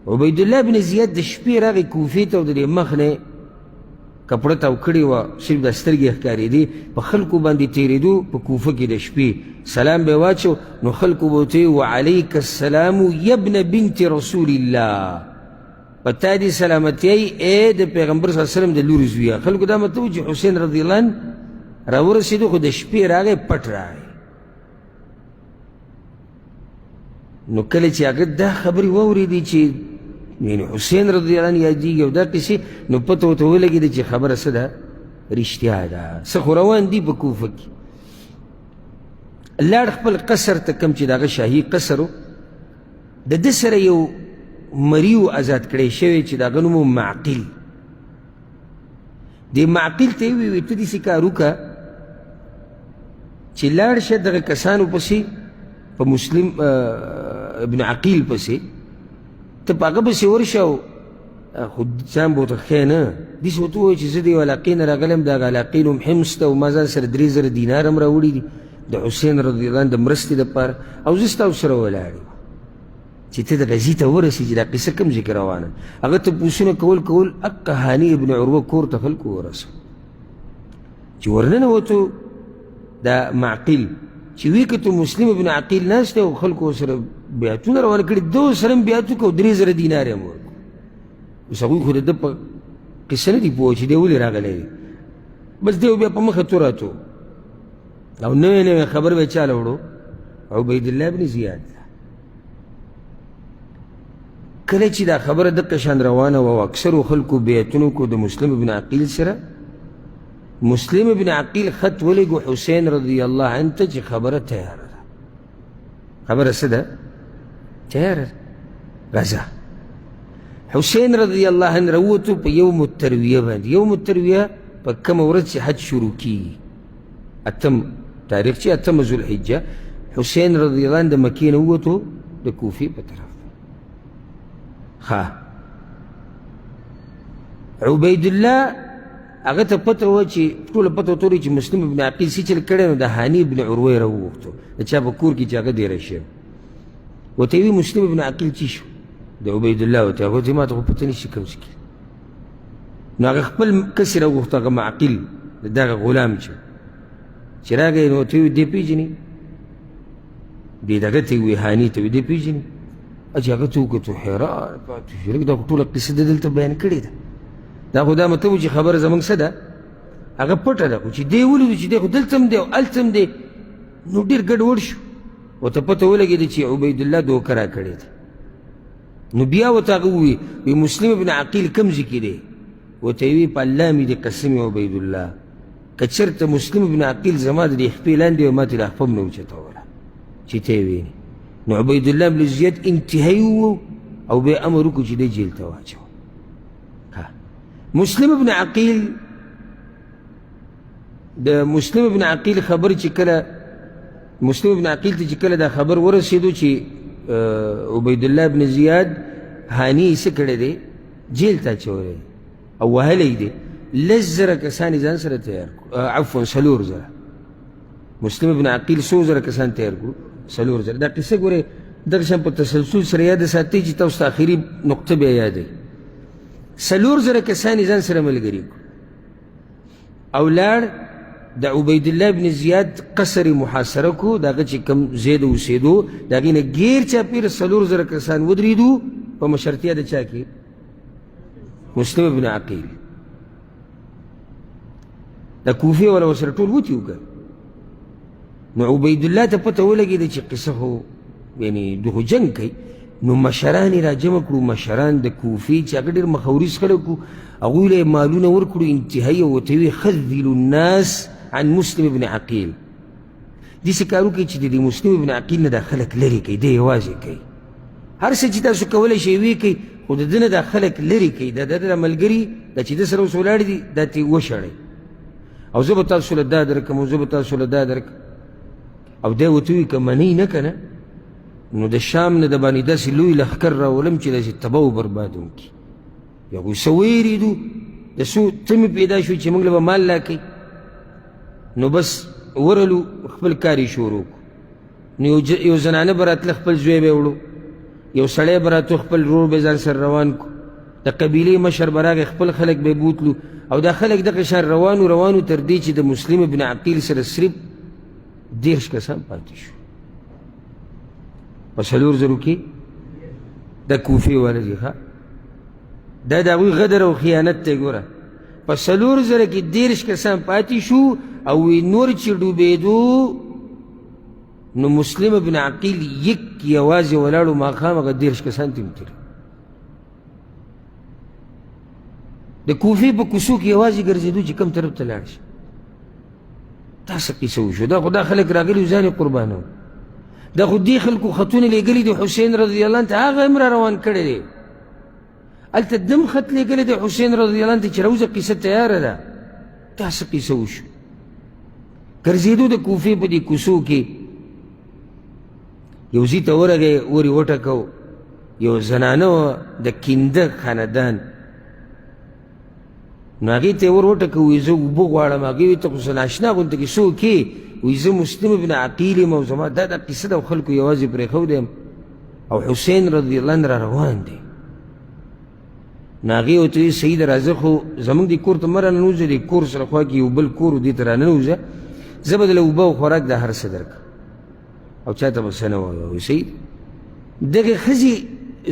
عبیدالله بن زیاد د شپې راغی کوفې ته او د دې مخ نه کپړه تاو کړې وه، صرف دا سترګې ښکارېدې، په خلکو باندې تېرېدو په کوفه کې د شپې سلام به یې واچو، نو خلکو به ورته وعلیک السلام یبن بنت رسول الله، په تا دې سلامتیایي ای د پیغمبر صلی الله علیه وسلم د لورې زویه. خلکو دا مطلب و چې حسین رضی الله عنه راورسېدو خو د شپې راغی پټ راغی. نو کله چې هغه دا خبرې واورېدې چې یعنی حسین رضی الله عنه یادېږي او دا قصې، نو پته ورته ولګېده چې خبره څه ده، رښتیا ده، څه خو روان دي په کوفه کې. لاړ خپل قصر ته، کوم چې د هغه شاهي قصر و، د ده سره یو مري و ازاد کړی شوی چې د هغه نوم و معقل. دې معقل ته یې وویل ته داسې کار وکړه چې لاړ شه دغه کسانو پسې په مسلم ابن عقیل پسې، ته په هغه پسې ورشه او خو ځان به ورته ښیې نه، داسې ورته ووایه چې زه د یو علاقې نه راغلی یم، د هغه علاقې نوم حمص ته او ما ځان سره 3000 دینار هم راوړي دي د حسین رضی الله عنه د مرستې دپاره، او زه ستاسو سره ولاړ یم چې ته د غزي ته ورسېږي دا قصه کوم ځای کې روانه. هغه تپوسونه کول اقه هاني ابن عروه کور ته خلکو ورسو چې ورننوتو دا معقل چې وی کتو مسلم ابن عقیل ناست دی او خلکو سره بیعتونه روانه کړي، ده سره هم بیعت وکړو 3000 دینار یې هم ورکړو. اوس هغوی خو د ده په قصه نه دي پوه چې دی ولې راغلی دی، بس دی بیا په مخه توراتو او نوې خبر به یې چاله وړو عبیدالله بن زیاد. کله چې دا خبره دقه شان روانه وه او اکثرو خلکو بیعتونه وکړو د مسلم ابن عقیل سره، مسلم ابن عقیل خط ولګو حسین رضی الله عنه ته چې خبره تیاره ده. خبره څه ده؟ تیاره ده، راځه. حسین رضی الله عنه راووتو په یوم الترویه باندې. یوم الترویه په کومه ورځ چې حج شروع کېږي، اتم تاریخ چې اتم ذوالحجه، حسین رضی الله عنه د مکې نه ووتو د کوفې په طرف. عبیدالله هغه ته پته وه چې ټوله پته ورته ولګي چې مسلم ابن عقیل څه چل کړی، نو د هاني ابن عروه یې راوغوښتو د چا په کور کې چې هغه دیره شوی. ورته یې مسلم ابن عقیل چی شو د عبیدالله ورته، هغه ورته ما ته خو پته نشي کوم څه کېږي. نو هغه خپل کس یې راوغوښتو، هغه معقل د دغه غلام چې راغی، نو ورته یې دې پېژنې، دې دغه ته یې وویل هاني ته، دې پېژنې؟ چې هغه ته وکتو حیران پاتې شو، لږ دا خو ټوله قصه د دلته بیان کړې ده، دا خو دا مطلب و چې خبره زموږ څه ده هغه پټه ده، خو چې دی ولیدو چې دی خو دلته هم دی او هلته هم دی، نو ډېر ګډوډ شو. ورته پته ولګېده چې عبیدالله دوکه راکړې ده. نو بیا ورته هغه ووایي مسلم ابن عقیل کوم ځای کې دی؟ ورته یې وایي په الله مې دې قسم عبیدالله که چېرته مسلم ابن عقیل زما د دې خپې لاندې وی ما ته لا خپه هم نه اوچتوله چې ته یې وینې. نو عبیدالله بن زیاد انتهایی وو او بیا امر وکړو چې دی جیل ته واچوه. مسلم ابن عقیل د مسلم ابن عقیل خبر چې کله مسلم ابن عقیل ته چې کله دا خبر ورسېدو چې عبیدالله بن زیاد هاني یې څه کړی دی، جیل ته اچولی او وهلی دی. 10,000 کسان یې ځان سره تیار کړو، عفوا 4,000. مسلم ابن عقیل 100,000 کسان تیار کړو، 4,000. دا قصه ګورئ دغه شان په تسلسل سره یاد ساتئ چې تاسو ته آخري نقطه بیا یادوي. 4,000 کسان یې ځان سره ملګري کړو او لاړ د عبیدالله بن زیاد قصر محاصره کو، د هغه چې کوم ځای د اوسېدو د هغې نه ګیر چاپېره 4,000 کسان ودرېدو په مشرتیا د چا کې؟ مسلم ابن عقیل. د کوفې والا ورسره ټول وتي وکړه. نو عبیدالله ته پته ولګېده چې قصه خو یعنې دوی خو جنګ کوي. نو مشران یې را جمع کړو، مشران د کوفې چې هغه ډېر مخورس خلک وو، هغوی له یې مالونه ورکړو انتهایي، او ورته ویې خذلوا الناس عن مسلم ابن عقیل. داسې کار وکړئ چې د مسلم ابن عقیل نه دا خلک لرې کړئ، دی یوازې کوي. هر څه چې تاسو کولی شئ ویې کوئ، خو د ده نه دا خلک لرې کوي. د ده د ملګري دا چې ده سره اوس ولاړ دي دا ترې وشړئ، او زه به تاسو له دا درکړم او زه به تاسو له دا درکړم. او دی ورته وایي که منئ نه که نه، نو د شام نه د باندې داسې لوی لښکر راولم چې داسې تباه و برباد وکړي. یا هغوی څه ویرېدو، د څو تمې پیدا شوې چې موږ له به مال لا کوي. نو بس ورلو خپل کار یې شروع کړو. نو یو زنانه به راتله، خپل زوی به یې وړو، یو سړی به راتلو خپل ورور به ځان سره روان کو د قبیلې مشر به راغی خپل خلک به یې بوتلو او دا خلک دغه شان روانو تر دې چې د مسلم ابن عقیل سره صرف 10 کسان پاتې شو په 4,000 کې د کوفې والا دي ښه دا د هغوی غدر او خیانت دی ګوره په 4,000 کې 10 کسان پاتې شو او نور چې ډوبېدو نو مسلم ابن عقیل یوازې ولاړو ماښام هغه 10 کسان ترې وتلي د کوفې په کوڅو کې یوازې ګرځېدو چې کوم طرف ته لاړ شي دا څه قیسه وشو دا خو دا خلک راغلي ځان یې قربانو دا خو دې خلکو خطونه لېږلي د حسین رضی الله عنه ته هغه هم را روان کړی دی هلته دم خط لېږلی دی حسین رضی الله عنه ته چې راوځه قیسه تیاره ده دا څه قیسه وشو ګرځېدو د کوفې په دې کوڅو کې یو ځای ته ورغی ور یې وټکو یو زنانه وه د کینده خاندان نو هغې ته یې ور وټکو وایي زه اوبه غواړم هغې وایي ته خو څه ناشنا غونته کې څوک یې وایي زه مسلم ابن عقیل یم او زما دا قصه ده او خلکو یوازې پرېښودی یم او حسین رضی الله عنه را روان دی نو هغې ورته وایي صحیح ده راځه خو زموږ دې کور ته مه راننوځه دې کور سره خوا کې یو بل کور و دې ته راننوځه زه به دله اوبه او خوراک دا هر څه درکړم او چا ته به څه نه وایه وایي صحیح ده دغې ښځې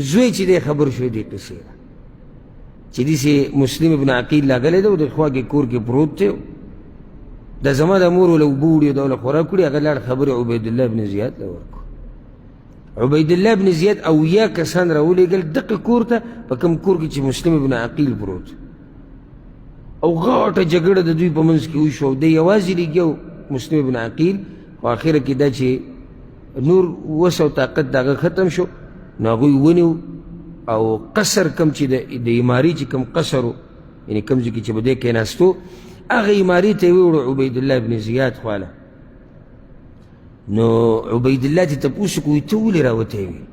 زوی چې دی خبر شوی دې قصې نه چې داسې مسلم ابن عقیل راغلی دی او د خوا کې کور کې پروت دی دا زما د مور وله اوبه وړي او دا وله خوراک کړي هغه لاړ خبرې عبیدالله بن زیاد له ورکړو عبیدالله بن زیاد 80 کسان راولېږل دقې کور ته په کوم کور کې چې مسلم ابن عقیل پروت او غاټه جګړه د دوی په منځ کې وشوه او دی یوازې لېږي مسلم ابن عقیل خو اخره کې دا چې نور وس او طاقت د هغه ختم شو نو هغوی ونیو او قصر کم چې د اماري چې کم قصر و یعنې کم ځای کې چې به دی کېناستو هغه اماري ته یې ووړو عبیدالله بن زیاد خواله نو عبیدالله ته تپوس وکړو ته ولې راوتی وي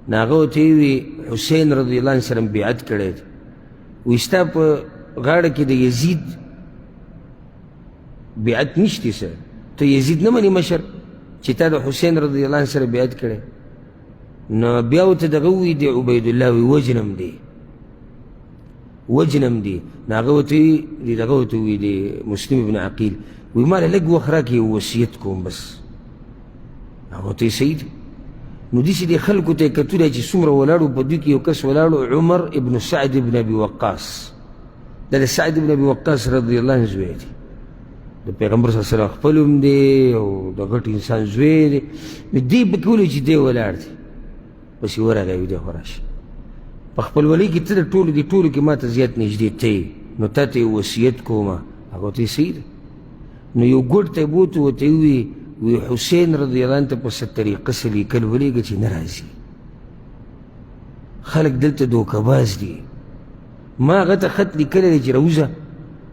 نو هغه ورته ووي حسین رضی الله عنه سره بیعت کړی دی وایي ستا په غاړه کې د یزید بیعت نشتی سره ته یزید نه منې مشر چې تا د حسین رضی الله عنه سره بیعت کړی نو بیا ورته دغه ووایي د عبیدالله وایي وجنم دی نو هغه ورته وایي دغه ورته وایي د مسلم ابن عقیل وایي ما له لږ وخت راکړې یو وصیت کوم بس هغه ورته وایي صحیح دی نو داسې دې خلکو ته یې کتلی چې څومره ولاړو په دوی کې یو کس ولاړو عمر ابن سعد ابن ابي وقاص دا د سعد ابن ابي وقاص رضی الله عنه زوی دی د پیغمبر صلی الله علیه وسلم خپل هم دی او د غټ انسان زوی دی نو دې پکې ولوي چې دی ولاړ دی بس یې ورغی وي دی خو راشي په خپلولۍ کې ته د ټولو دې ټولو کې ما ته زیات نږدې ته یې نو تا ته یې وصیت کومه هغه ورته صحیح ده نو یو ګوټ ته یې بوتو ورته یې ووایي حسین رضی الله عنه ته په څه طریقه څه لیکل ولېږه چې نه راځي خلک دلته دوکهباز دي ما هغه ته خط لیکلی دی چې راوځه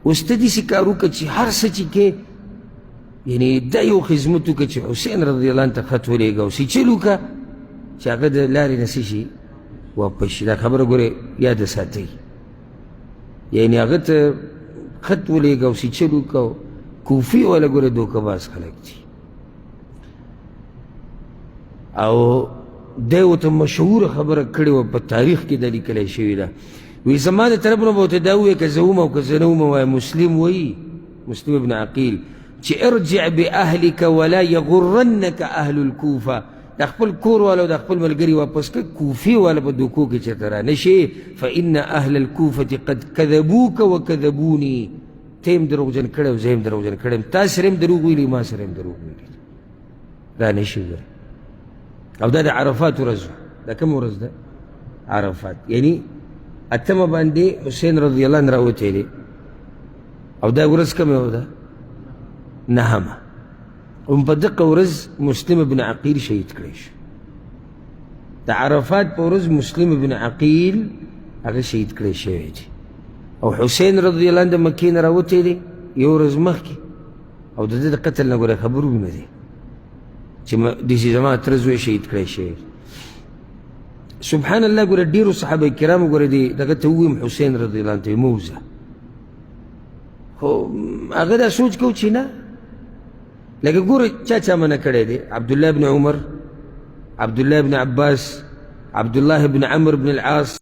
اوس ته داسې کار وکړه چې هر څه چې کې یعنې دا یو خدمت وکړه چې حسین رضی الله عنه ته خط ولېږه او سیچل وکړه چې هغه د لارې نه څه شي واپس شي دا خبره ګورې یاده ساتئ یعنې هغه ته خط ولېږه او سیچل وکړه کوفي والا ګوره دوکهباز خلک دي او دی ورته مشهوره خبره کړې وه په تاریخ کې دا لیکلی شوې ده وی زما د طرف نه به ورته دا ووایه که زه وم او که زه نه وم وایه مسلم وایي مسلم ابن عقیل چې ارجع باهلک ولا یغرنک اهل الکوفه د خپل کور والا او د خپل ملګري واپس کړه کوفي والا په دوکو کې چېرته را نه شي فان اهل الکوفة قد کذبوک وکذبوني ته هم دروغجن کړی او زه هم دروغجن کړی یم تا سره هم دروغ ویلي ما سره هم دروغ ویلي را نه شي او دا د عرفات ورځ دا کوم ورځ ده عرفات یعنی اتمه باندې حسین رضی الله عنه راوتی دی او دا ورځ کومه ده نهمه هم په دقه ورځ مسلم ابن عقیل شهید کړی شو د عرفات په ورځ مسلم ابن عقیل هغه شهید کړی شوی دی او حسین رضی الله عنه د مکې نه راوتی دی یو ورځ مخکې او د ده د قتل نه ګوره خبرونه دي چې داسې زما تره زوی شهید کړی شوی سبحان الله ګوره ډېرو صحابه کرامو ګوره دې دغه ته وویم حسین رضی الله عنه ته مه وځه خو هغه دا سوچ کو چې نه لکه ګوره چا منع کړی دی عبدالله بن عمر عبدالله بن عباس عبد الله بن عمرو بن العاص